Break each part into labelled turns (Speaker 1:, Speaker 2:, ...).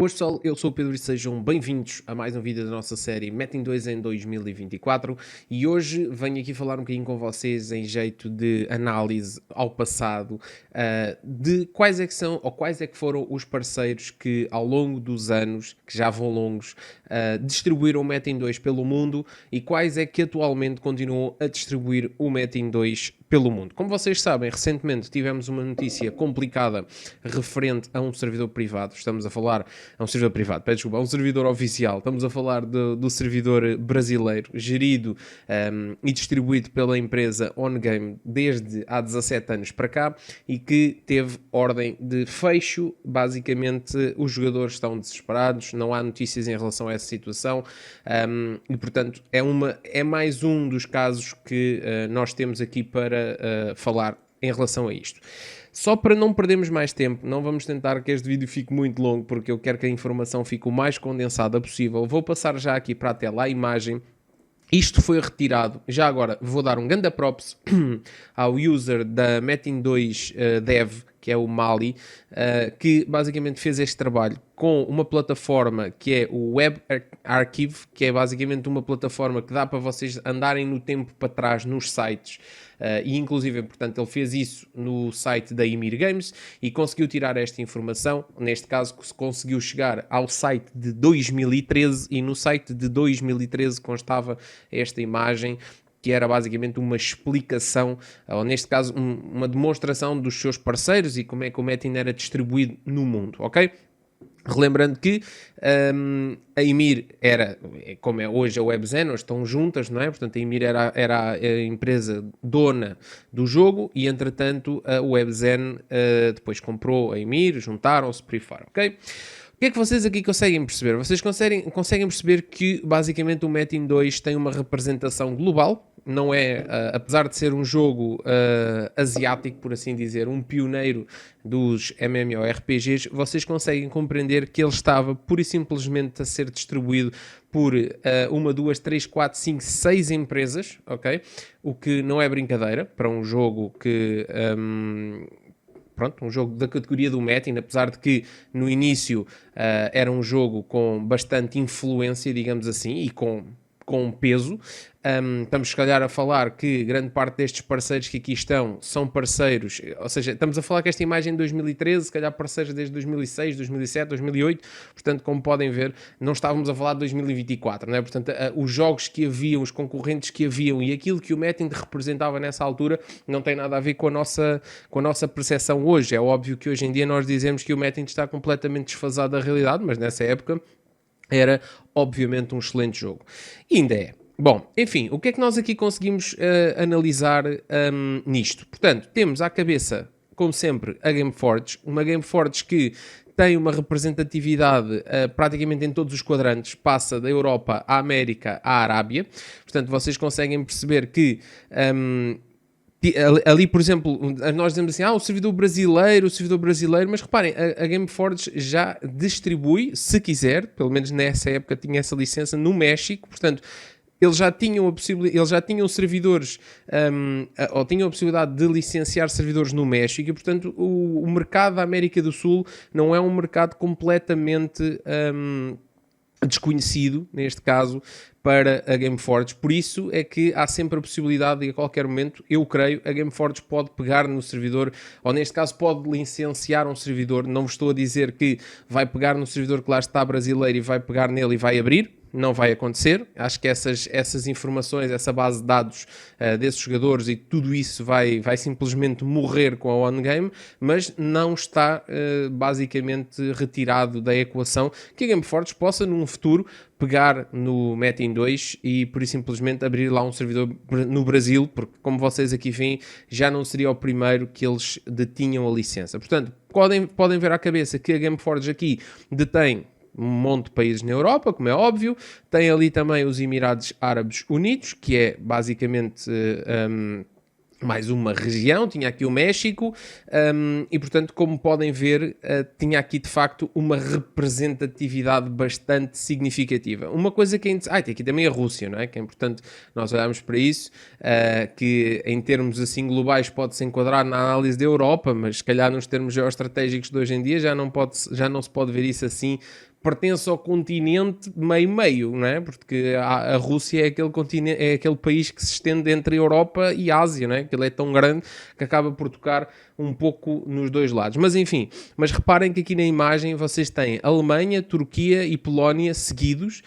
Speaker 1: Boas pessoal, eu sou o Pedro e sejam bem-vindos a mais um vídeo da nossa série Metin 2 em 2024 e hoje venho aqui falar um bocadinho com vocês em jeito de análise ao passado de quais é que são ou quais é que foram os parceiros que ao longo dos anos, que já vão longos, distribuíram o Metin 2 pelo mundo e quais é que atualmente continuam a distribuir o Metin 2 pelo mundo. Como vocês sabem, recentemente tivemos uma notícia complicada referente a um servidor privado. Estamos a falar a um servidor privado, peço desculpa, a um servidor oficial. Estamos a falar do servidor brasileiro, gerido e distribuído pela empresa OnGame desde há 17 anos para cá e que teve ordem de fecho. Basicamente, os jogadores estão desesperados, não há notícias em relação a essa situação e, portanto, é mais um dos casos que nós temos aqui para falar em relação a isto. Só para não perdermos mais tempo, não vamos tentar que este vídeo fique muito longo, porque eu quero que a informação fique o mais condensada possível. Vou passar já aqui para a tela a imagem. Isto foi retirado, já agora vou dar um ganda props ao user da Metin 2 Dev, que é o Mali, que basicamente fez este trabalho com uma plataforma que é o Web Archive, que é basicamente uma plataforma que dá para vocês andarem no tempo para trás nos sites, e inclusive, portanto, ele fez isso no site da Ymir Games e conseguiu tirar esta informação. Neste caso, conseguiu chegar ao site de 2013 e no site de 2013 constava esta imagem, que era basicamente uma explicação, ou neste caso uma demonstração dos seus parceiros e como é que o Metin era distribuído no mundo, ok? Relembrando que a Ymir era, como é hoje a WebZen, estão juntas, não é? Portanto, a Ymir era a empresa dona do jogo e, entretanto, a WebZen depois comprou a Ymir, juntaram-se por aí fora, ok? O que é que vocês aqui conseguem perceber? Vocês conseguem perceber que, basicamente, o Metin 2 tem uma representação global. Não é, apesar de ser um jogo asiático, por assim dizer, um pioneiro dos MMORPGs, vocês conseguem compreender que ele estava pura e simplesmente a ser distribuído por uma, duas, três, quatro, cinco, seis empresas, ok? O que não é brincadeira para um jogo que... Pronto, um jogo da categoria do Metin, apesar de que no início era um jogo com bastante influência, digamos assim, e com peso. Estamos se calhar a falar que grande parte destes parceiros que aqui estão são parceiros, ou seja, estamos a falar que esta imagem de 2013, se calhar parceiros desde 2006, 2007, 2008, portanto, como podem ver, não estávamos a falar de 2024, não é? Portanto, os jogos que haviam, os concorrentes que haviam e aquilo que o Metin representava nessa altura não tem nada a ver com a nossa percepção hoje. É óbvio que hoje em dia nós dizemos que o Metin está completamente desfasado da realidade, mas nessa época era, obviamente, um excelente jogo. E ainda é. Bom, enfim, o que é que nós aqui conseguimos analisar nisto? Portanto, temos à cabeça, como sempre, a Gameforge, uma Gameforge que tem uma representatividade praticamente em todos os quadrantes, passa da Europa à América à Arábia. Portanto, vocês conseguem perceber que... ali, por exemplo, nós dizemos assim, o servidor brasileiro, mas reparem, a Gameforge já distribui, se quiser, pelo menos nessa época tinha essa licença, no México, portanto, eles já tinham servidores, ou tinham a possibilidade de licenciar servidores no México, e portanto o mercado da América do Sul não é um mercado completamente desconhecido, neste caso, para a Gameforge. Por isso é que há sempre a possibilidade de, a qualquer momento, eu creio, a Gameforge pode pegar no servidor, ou neste caso pode licenciar um servidor. Não vos estou a dizer que vai pegar no servidor que lá está brasileiro e vai pegar nele e vai abrir. Não vai acontecer. Acho que essas informações, essa base de dados desses jogadores e tudo isso vai simplesmente morrer com a OnGame, mas não está basicamente retirado da equação que a Gameforge possa num futuro pegar no Metin 2 e por isso simplesmente abrir lá um servidor no Brasil, porque como vocês aqui veem, já não seria o primeiro que eles detinham a licença. Portanto, podem ver à cabeça que a Gameforge aqui detém um monte de países na Europa, como é óbvio. Tem ali também os Emirados Árabes Unidos, que é basicamente mais uma região. Tinha aqui o México e, portanto, como podem ver, tinha aqui de facto uma representatividade bastante significativa. Uma coisa que tem aqui também a Rússia, não é? Que é importante nós olharmos para isso, que em termos assim globais pode-se enquadrar na análise da Europa, mas se calhar nos termos geoestratégicos de hoje em dia já não se pode ver isso assim pertence ao continente meio-meio, não é? Porque a Rússia é aquele continente, é aquele país que se estende entre a Europa e a Ásia, não é? Que ele é tão grande que acaba por tocar um pouco nos dois lados. Mas enfim, mas reparem que aqui na imagem vocês têm Alemanha, Turquia e Polónia seguidos.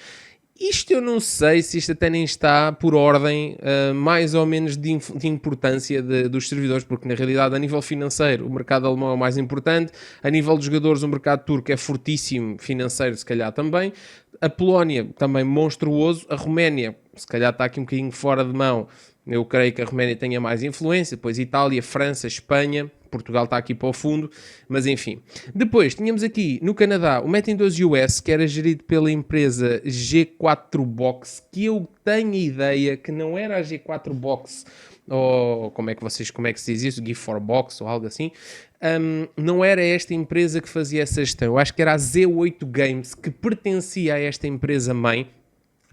Speaker 1: Isto eu não sei se isto até nem está por ordem mais ou menos de importância dos servidores, porque na realidade a nível financeiro o mercado alemão é o mais importante, a nível de jogadores o mercado turco é fortíssimo, financeiro se calhar também, a Polónia também monstruoso, a Roménia se calhar está aqui um bocadinho fora de mão, eu creio que a Roménia tenha mais influência, depois Itália, França, Espanha, Portugal está aqui para o fundo, mas enfim. Depois tínhamos aqui no Canadá o Metin 2 US, que era gerido pela empresa G4 Box, que eu tenho ideia que não era a G4 Box, ou como é que se diz isso, G4Box ou algo assim, não era esta empresa que fazia essa gestão, eu acho que era a Z8 Games, que pertencia a esta empresa mãe,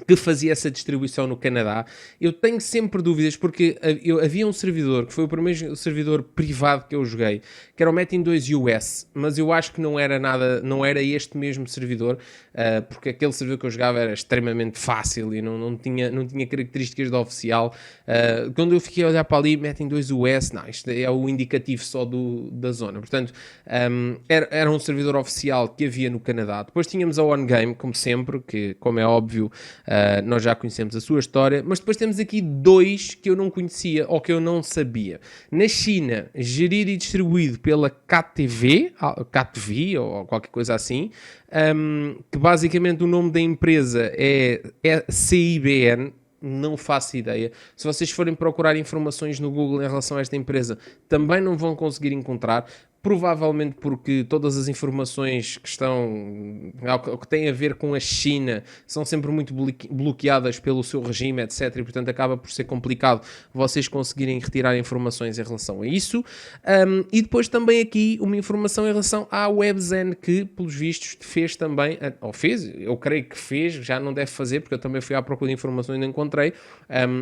Speaker 1: que fazia essa distribuição no Canadá. Eu tenho sempre dúvidas porque havia um servidor, que foi o primeiro servidor privado que eu joguei, que era o Metin 2 US, mas eu acho que não era nada, não era este mesmo servidor, porque aquele servidor que eu jogava era extremamente fácil e não tinha características de oficial. Quando eu fiquei a olhar para ali, Metin 2 US, não, isto é o indicativo só da zona. Portanto, era um servidor oficial que havia no Canadá. Depois tínhamos a OneGame, como sempre, que, como é óbvio, nós já conhecemos a sua história, mas depois temos aqui dois que eu não conhecia ou que eu não sabia. Na China, gerido e distribuído pela KTV ou qualquer coisa assim, que basicamente o nome da empresa é CIBN, não faço ideia. Se vocês forem procurar informações no Google em relação a esta empresa, também não vão conseguir encontrar. Provavelmente porque todas as informações que estão, que têm a ver com a China, são sempre muito bloqueadas pelo seu regime, etc. E, portanto, acaba por ser complicado vocês conseguirem retirar informações em relação a isso. E depois também aqui uma informação em relação à WebZen, que, pelos vistos, fez também, ou fez, eu creio que fez, já não deve fazer, porque eu também fui à procura de informações e não encontrei,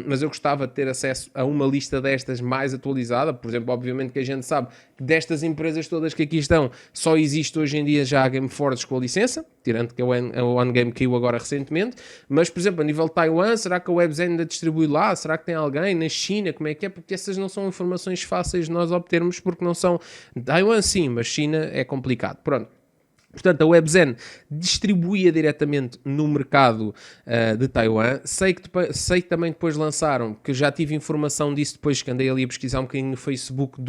Speaker 1: mas eu gostava de ter acesso a uma lista destas mais atualizada. Por exemplo, obviamente que a gente sabe que destas empresas todas que aqui estão, só existe hoje em dia já a Gameforge com a licença, tirando que a OneGame caiu agora recentemente, mas, por exemplo, a nível de Taiwan, será que a WebZen ainda distribui lá? Será que tem alguém na China? Como é que é? Porque essas não são informações fáceis de nós obtermos, porque não são... Taiwan sim, mas China é complicado. Pronto. Portanto, a WebZen distribuía diretamente no mercado de Taiwan. Sei que também depois lançaram, que já tive informação disso depois que andei ali a pesquisar um bocadinho no Facebook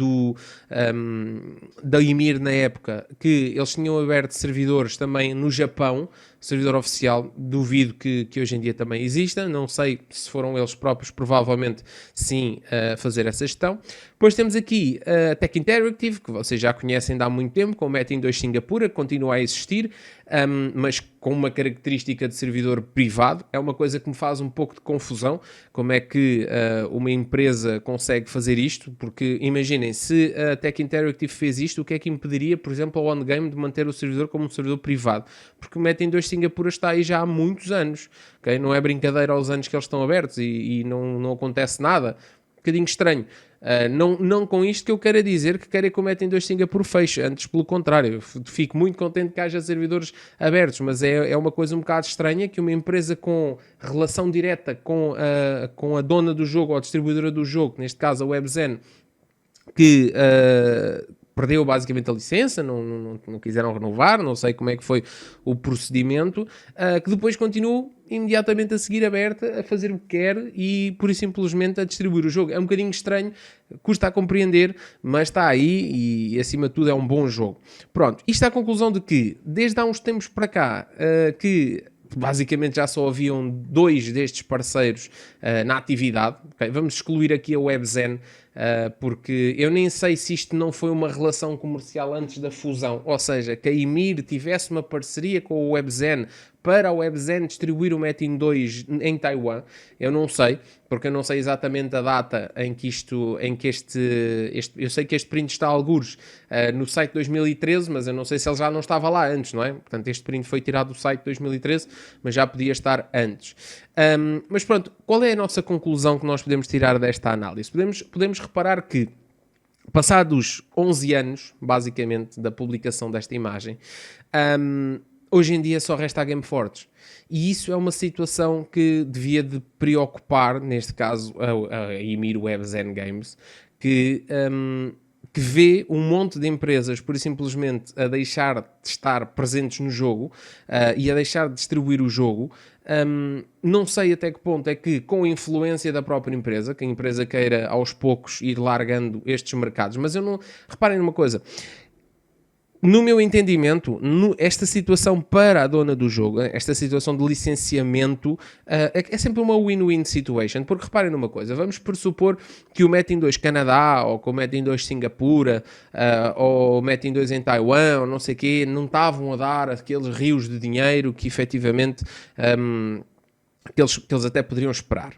Speaker 1: da Ymir na época, que eles tinham aberto servidores também no Japão, servidor oficial, duvido que hoje em dia também exista, não sei se foram eles próprios, provavelmente sim, a fazer essa gestão. Depois temos aqui a Tech Interactive, que vocês já conhecem há muito tempo, com o Metin 2 Singapura, que continua a existir, mas com uma característica de servidor privado. É uma coisa que me faz um pouco de confusão, como é que uma empresa consegue fazer isto, porque imaginem, se a Tech Interactive fez isto, o que é que impediria, por exemplo, a OneGame de manter o servidor como um servidor privado? Porque o Metin 2 Singapura está aí já há muitos anos, okay? Não é brincadeira aos anos que eles estão abertos e não acontece nada. Um bocadinho estranho. Não com isto que eu quero dizer que quero que o Metin 2 Singapura feche, antes pelo contrário, fico muito contente que haja servidores abertos, mas é uma coisa um bocado estranha que uma empresa com relação direta com a dona do jogo ou a distribuidora do jogo, neste caso a WebZen, que perdeu basicamente a licença, não quiseram renovar, não sei como é que foi o procedimento, que depois continua imediatamente a seguir aberta, a fazer o que quer e pura e simplesmente a distribuir o jogo. É um bocadinho estranho, custa a compreender, mas está aí e acima de tudo é um bom jogo. Pronto, isto é a conclusão de que desde há uns tempos para cá que basicamente já só haviam dois destes parceiros na atividade. Okay? Vamos excluir aqui a WebZen, porque eu nem sei se isto não foi uma relação comercial antes da fusão, ou seja, que a Ymir tivesse uma parceria com a WebZen para a WebZen distribuir o Metin 2 em Taiwan. Eu não sei, porque eu não sei exatamente a data em que eu sei que este print está a algures no site 2013, mas eu não sei se ele já não estava lá antes, não é? Portanto, este print foi tirado do site 2013, mas já podia estar antes. Mas pronto, qual é a nossa conclusão que nós podemos tirar desta análise? Podemos reparar que, passados 11 anos, basicamente, da publicação desta imagem, hoje em dia só resta a Gameforge. E isso é uma situação que devia de preocupar, neste caso, a Ymir Web Zen Games, que vê um monte de empresas, por simplesmente, a deixar de estar presentes no jogo e a deixar de distribuir o jogo. Não sei até que ponto é que, com a influência da própria empresa, que a empresa queira aos poucos ir largando estes mercados, mas eu não... Reparem numa coisa... No meu entendimento, esta situação para a dona do jogo, esta situação de licenciamento, é sempre uma win-win situation, porque reparem numa coisa, vamos pressupor que o Metin 2 Canadá, ou que o Metin 2 Singapura, ou o Metin 2 em Taiwan, ou não sei o quê, não estavam a dar aqueles rios de dinheiro que efetivamente que eles até poderiam esperar.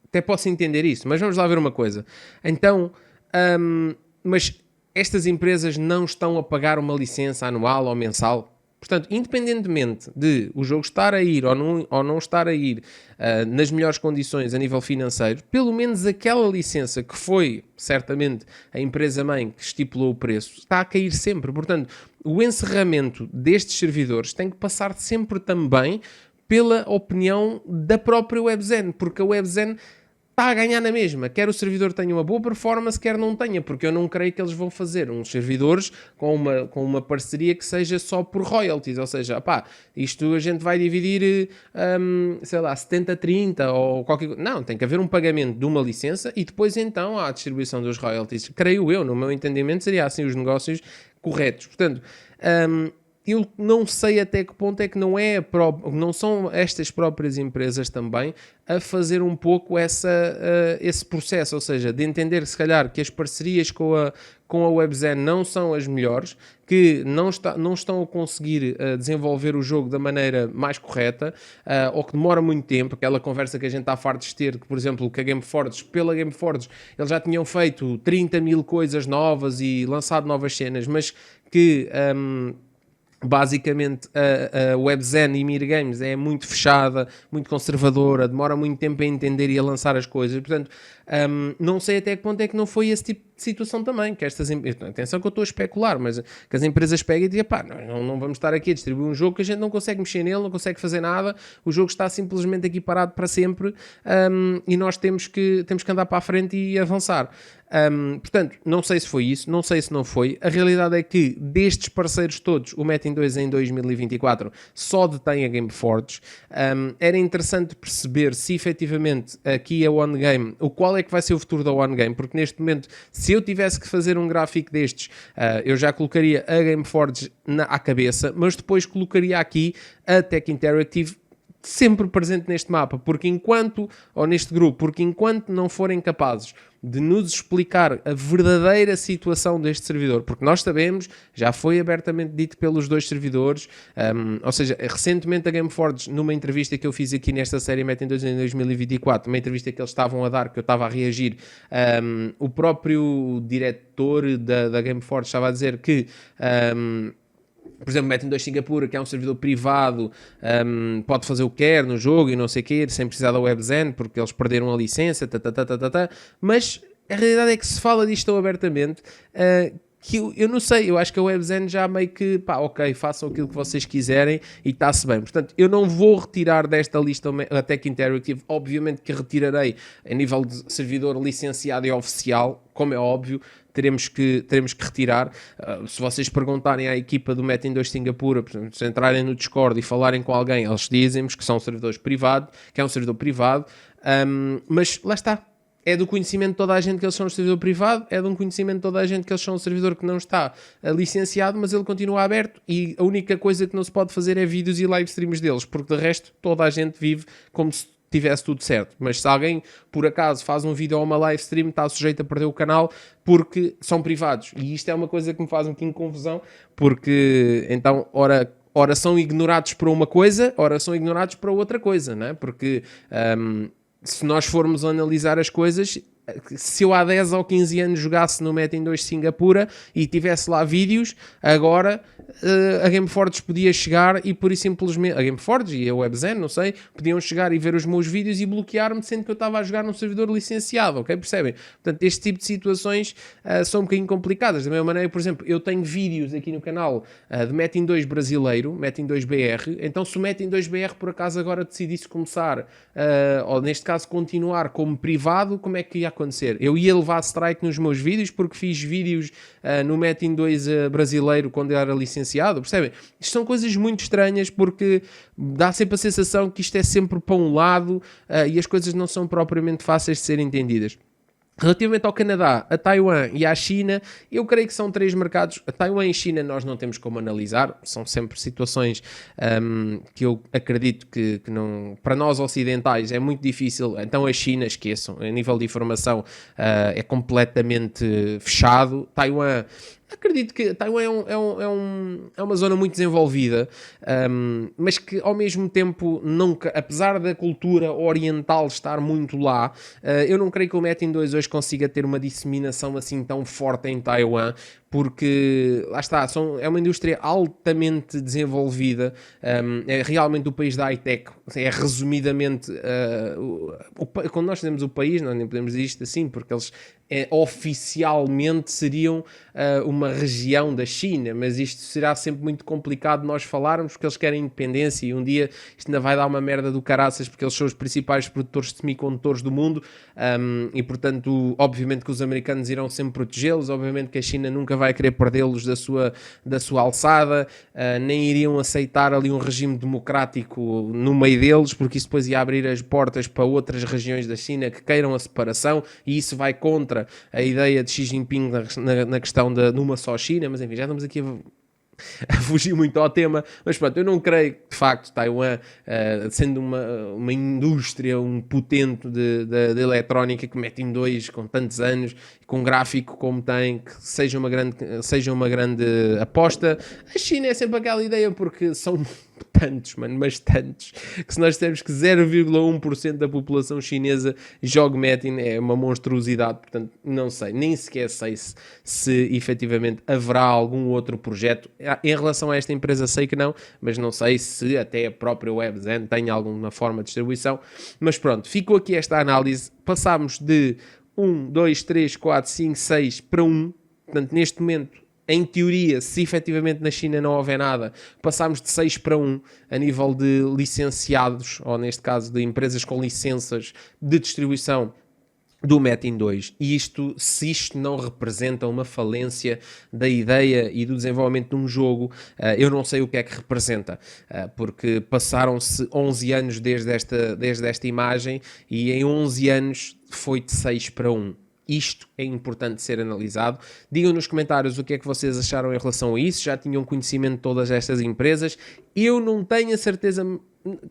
Speaker 1: Até posso entender isso, mas vamos lá ver uma coisa. Então, mas... estas empresas não estão a pagar uma licença anual ou mensal. Portanto, independentemente de o jogo estar a ir ou não estar a ir nas melhores condições a nível financeiro, pelo menos aquela licença que foi, certamente, a empresa-mãe que estipulou o preço, está a cair sempre. Portanto, o encerramento destes servidores tem que passar sempre também pela opinião da própria WebZen, porque a WebZen está a ganhar na mesma, quer o servidor tenha uma boa performance, quer não tenha, porque eu não creio que eles vão fazer uns servidores com uma parceria que seja só por royalties, ou seja, pá, isto a gente vai dividir, sei lá, 70-30 ou qualquer coisa. Não, tem que haver um pagamento de uma licença e depois então há a distribuição dos royalties. Creio eu, no meu entendimento, seria assim os negócios corretos. Portanto, eu não sei até que ponto é que não são estas próprias empresas também a fazer um pouco esse processo, ou seja, de entender se calhar que as parcerias com a WebZen não são as melhores, que não estão a conseguir desenvolver o jogo da maneira mais correta, ou que demora muito tempo, aquela conversa que a gente está farto de ter, que por exemplo, que a Gameforge, pela Gameforge, eles já tinham feito 30 mil coisas novas e lançado novas cenas, mas que... basicamente a WebZen e Ymir Games é muito fechada, muito conservadora, demora muito tempo a entender e a lançar as coisas, portanto não sei até que ponto é que não foi esse tipo de situação também, que estas atenção que eu estou a especular, mas que as empresas pegam e dizem, pá, não vamos estar aqui a distribuir um jogo que a gente não consegue mexer nele, não consegue fazer nada, o jogo está simplesmente aqui parado para sempre, e nós temos que andar para a frente e avançar. Portanto, não sei se foi isso, não sei se não foi. A realidade é que destes parceiros todos, o Metin 2 em 2024 só detém a Gameforge. Era interessante perceber se efetivamente aqui a One Game, qual é que vai ser o futuro da One Game, porque neste momento, se eu tivesse que fazer um gráfico destes, eu já colocaria a Gameforge à cabeça, mas depois colocaria aqui a Tech Interactive sempre presente neste mapa, neste grupo, porque enquanto não forem capazes de nos explicar a verdadeira situação deste servidor, porque nós sabemos, já foi abertamente dito pelos dois servidores, ou seja, recentemente a Gameforge, numa entrevista que eu fiz aqui nesta série Metin 2 em 2024, uma entrevista que eles estavam a dar, que eu estava a reagir, o próprio diretor da Gameforge estava a dizer que... por exemplo, Metin 2 Singapura, que é um servidor privado, pode fazer o que quer no jogo e não sei o quê, sem precisar da WebZen, porque eles perderam a licença, mas a realidade é que se fala disto tão abertamente, que eu não sei, eu acho que a WebZen já meio que, pá, ok, façam aquilo que vocês quiserem e está-se bem. Portanto, eu não vou retirar desta lista a Tech Interactive, obviamente que retirarei a nível de servidor licenciado e oficial, como é óbvio, teremos que retirar. Se vocês perguntarem à equipa do Metin 2 Singapura, por exemplo, se entrarem no Discord e falarem com alguém, eles dizem-nos que são servidores privados, que é um servidor privado, mas lá está. É do conhecimento de toda a gente que eles são um servidor privado, é de um conhecimento de toda a gente que eles são um servidor que não está licenciado, mas ele continua aberto e a única coisa que não se pode fazer é vídeos e live streams deles, porque de resto toda a gente vive como se tivesse tudo certo. Mas se alguém por acaso faz um vídeo ou uma live stream, está sujeito a perder o canal porque são privados. E isto é uma coisa que me faz um bocadinho de confusão, porque então, ora são ignorados para uma coisa, ora são ignorados para outra coisa, não é? Porque... se nós formos analisar as coisas, se eu há 10 ou 15 anos jogasse no Metin 2 Singapura e tivesse lá vídeos, agora a Gameforge podia chegar e por isso simplesmente, a Gameforge e a WebZen, não sei, podiam chegar e ver os meus vídeos e bloquear-me, sendo que eu estava a jogar num servidor licenciado, ok? Percebem? Portanto, este tipo de situações são um bocadinho complicadas. Da mesma maneira, por exemplo, eu tenho vídeos aqui no canal de Metin 2 brasileiro, Metin 2 BR, então se o Metin 2 BR por acaso agora decidisse começar, ou neste caso continuar como privado, como é que ia acontecer? Eu ia levar strike nos meus vídeos porque fiz vídeos no Metin 2 brasileiro quando eu era licenciado, percebem? Isto são coisas muito estranhas porque dá sempre a sensação que isto é sempre para um lado e as coisas não são propriamente fáceis de serem entendidas. Relativamente ao Canadá, a Taiwan e à China, eu creio que são três mercados. A Taiwan e a China nós não temos como analisar, são sempre situações que eu acredito que não, para nós ocidentais é muito difícil. Então a China, esqueçam, a nível de informação é completamente fechado. Taiwan, acredito que Taiwan é uma zona muito desenvolvida, mas que ao mesmo tempo, nunca, apesar da cultura oriental estar muito lá, eu não creio que o Metin 2 hoje consiga ter uma disseminação assim tão forte em Taiwan, porque, lá está, é uma indústria altamente desenvolvida, é realmente o país da high-tech, é resumidamente, quando nós temos o país, nós nem podemos dizer isto assim, porque eles oficialmente seriam uma região da China, mas isto será sempre muito complicado nós falarmos, porque eles querem independência e um dia isto ainda vai dar uma merda do caraças, porque eles são os principais produtores de semicondutores do mundo, e portanto, obviamente que os americanos irão sempre protegê-los, obviamente que a China nunca vai querer perdê-los da sua alçada, nem iriam aceitar ali um regime democrático no meio deles, porque isso depois ia abrir as portas para outras regiões da China que queiram a separação, e isso vai contra a ideia de Xi Jinping na questão numa só China, mas enfim, já estamos aqui a fugir muito ao tema, mas pronto, eu não creio que de facto Taiwan, sendo uma indústria, um potente de eletrónica que mete em dois com tantos anos, com gráfico como tem, que seja uma grande aposta. A China é sempre aquela ideia porque são tantos, mano, mas tantos, que se nós temos que 0,1% da população chinesa jogue Metin, é uma monstruosidade, portanto, não sei, nem sequer sei se efetivamente haverá algum outro projeto. Em relação a esta empresa sei que não, mas não sei se até a própria WebZen tem alguma forma de distribuição, mas pronto, ficou aqui esta análise, passámos de 1, 2, 3, 4, 5, 6 para 1, portanto, neste momento, em teoria, se efetivamente na China não houver nada, passámos de 6 para 1 a nível de licenciados, ou neste caso de empresas com licenças de distribuição do Metin 2. E se isto não representa uma falência da ideia e do desenvolvimento de um jogo, eu não sei o que é que representa, porque passaram-se 11 anos desde esta imagem e em 11 anos foi de 6 para 1. Isto é importante ser analisado. Digam nos comentários o que é que vocês acharam em relação a isso. Já tinham conhecimento de todas estas empresas? Eu não tenho a certeza,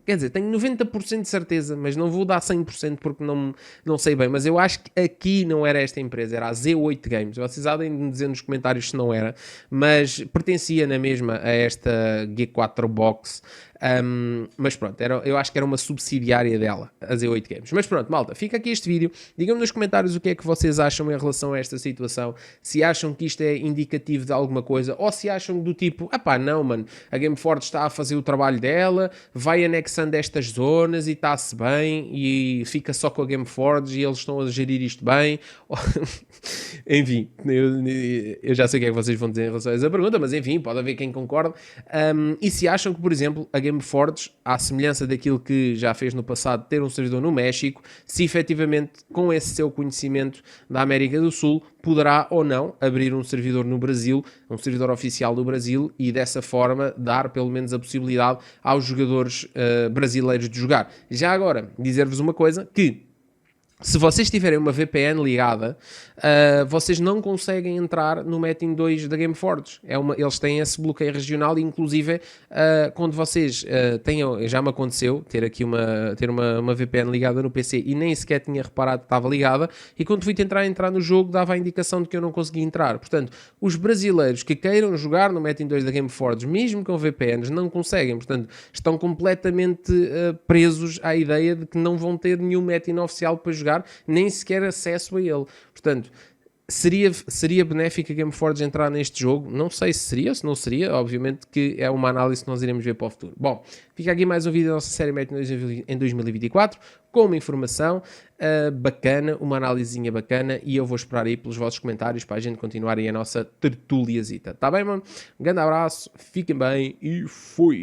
Speaker 1: quer dizer, tenho 90% de certeza, mas não vou dar 100% porque não sei bem. Mas eu acho que aqui não era esta empresa, era a Z8 Games. Vocês podem me dizer nos comentários se não era, mas pertencia na mesma a esta G4 Box. Mas pronto, eu acho que era uma subsidiária dela, a Z8 Games. Mas pronto, malta, fica aqui este vídeo. Digam-me nos comentários o que é que vocês acham em relação a esta situação. Se acham que isto é indicativo de alguma coisa, ou se acham do tipo, não, mano, a Gameforge está a fazer o trabalho dela, vai anexando estas zonas e está-se bem, e fica só com a Gameforge e eles estão a gerir isto bem. Enfim, eu já sei o que é que vocês vão dizer em relação a essa pergunta, mas enfim, pode haver quem concorde. E se acham que, por exemplo, a Gameforge, à semelhança daquilo que já fez no passado, ter um servidor no México, se efetivamente, com esse seu conhecimento da América do Sul, poderá ou não abrir um servidor no Brasil, um servidor oficial do Brasil, e dessa forma dar pelo menos a possibilidade aos jogadores brasileiros de jogar. Já agora, dizer-vos uma coisa, que se vocês tiverem uma VPN ligada, vocês não conseguem entrar no Metin 2 da Gameforge. Eles têm esse bloqueio regional e, inclusive, quando vocês já me aconteceu ter uma VPN ligada no PC e nem sequer tinha reparado que estava ligada, e quando fui tentar entrar no jogo dava a indicação de que eu não conseguia entrar. Portanto, os brasileiros que queiram jogar no Metin 2 da Gameforge, mesmo com VPNs, não conseguem. Portanto, estão completamente presos à ideia de que não vão ter nenhum Metin oficial para jogar, nem sequer acesso a ele. Portanto, seria benéfico a Gameforge entrar neste jogo? Não sei se seria ou se não seria, obviamente que é uma análise que nós iremos ver para o futuro. Bom, fica aqui mais um vídeo da nossa série Metin em 2024, com uma informação bacana, uma análisezinha bacana, e eu vou esperar aí pelos vossos comentários para a gente continuar aí a nossa tertuliazita. Tá bem, mano? Um grande abraço, fiquem bem e fui!